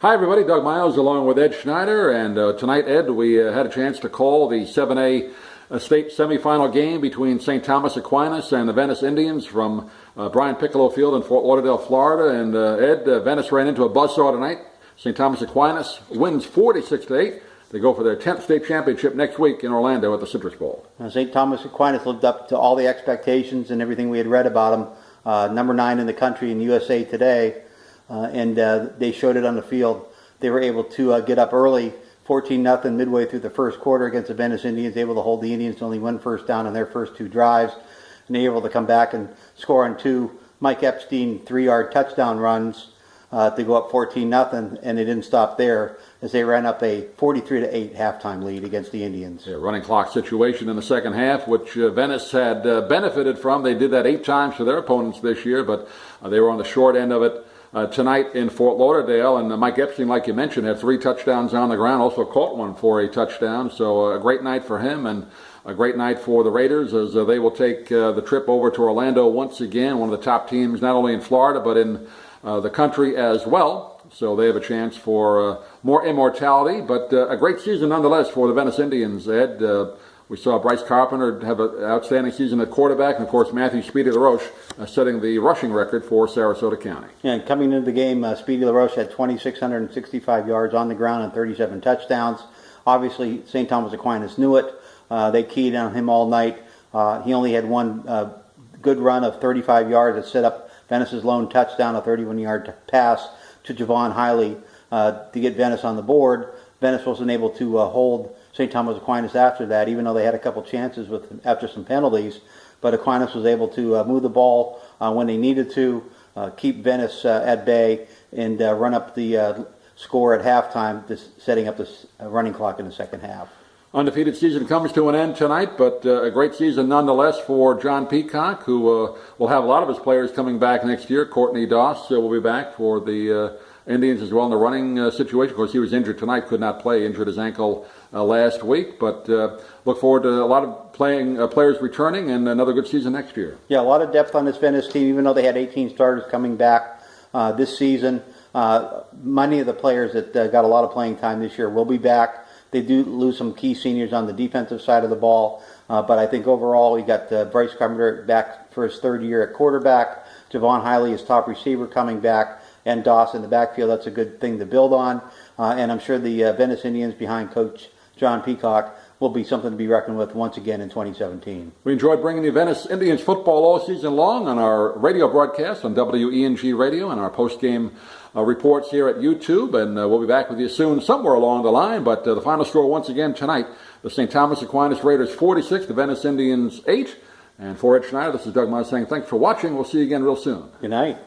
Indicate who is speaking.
Speaker 1: Hi everybody, Doug Miles along with Ed Schneider, and tonight, Ed, we had a chance to call the 7A state semifinal game between St. Thomas Aquinas and the Venice Indians from Brian Piccolo Field in Fort Lauderdale, Florida. And Ed, Venice ran into a buzzsaw tonight. St. Thomas Aquinas wins 46-8. They go for their 10th state championship next week in Orlando at the Citrus Bowl.
Speaker 2: St. Thomas Aquinas lived up to all the expectations and everything we had read about them. Number 9 in the country in USA Today. And they showed it on the field. They were able to get up early, 14-0 midway through the first quarter against the Venice Indians, able to hold the Indians to only one first down on their first 2 drives, and they were able to come back and score on 2 Mike Epstein 3-yard touchdown runs to go up 14-0, and they didn't stop there as they ran up a 43-8 halftime lead against the Indians.
Speaker 1: Yeah, running clock situation in the second half, which Venice had benefited from. They did that 8 times to their opponents this year, but they were on the short end of it tonight in Fort Lauderdale. And Mike Epstein, like you mentioned, had 3 touchdowns on the ground, also caught one for a touchdown. So a great night for him and a great night for the Raiders as they will take the trip over to Orlando once again, one of the top teams not only in Florida but in the country as well. So they have a chance for more immortality, but a great season nonetheless for the Venice Indians, Ed. We saw Bryce Carpenter have an outstanding season at quarterback, and of course Matthew Speedy LaRoche setting the rushing record for Sarasota County.
Speaker 2: Yeah, and coming into the game, Speedy LaRoche had 2,665 yards on the ground and 37 touchdowns. Obviously, St. Thomas Aquinas knew it. They keyed on him all night. He only had one good run of 35 yards that set up Venice's lone touchdown, a 31-yard pass to Javon Hiley to get Venice on the board. Venice wasn't able to hold St. Thomas Aquinas after that, even though they had a couple chances after some penalties. But Aquinas was able to move the ball when they needed to, keep Venice at bay, and run up the score at halftime, setting up the running clock in the second half.
Speaker 1: Undefeated season comes to an end tonight, but a great season nonetheless for John Peacock, who will have a lot of his players coming back next year. Courtney Doss will be back for the Indians as well in the running situation. Of course, he was injured tonight, could not play, injured his ankle last week. But look forward to a lot of players returning and another good season next year.
Speaker 2: Yeah, a lot of depth on this Venice team, even though they had 18 starters coming back this season. Many of the players that got a lot of playing time this year will be back. They do lose some key seniors on the defensive side of the ball. But I think overall we got Bryce Carpenter back for his 3rd year at quarterback. Javon Hiley, his top receiver, coming back. And Doss in the backfield. That's a good thing to build on. And I'm sure the Venice Indians behind Coach John Peacock will be something to be reckoned with once again in 2017.
Speaker 1: We enjoyed bringing the Venice Indians football all season long on our radio broadcast on WENG Radio and our post-game reports here at YouTube. And we'll be back with you soon somewhere along the line. But the final score once again tonight, the St. Thomas Aquinas Raiders 46, the Venice Indians 8. And for Ed Schneider, this is Doug Miles saying thanks for watching. We'll see you again real soon.
Speaker 2: Good night.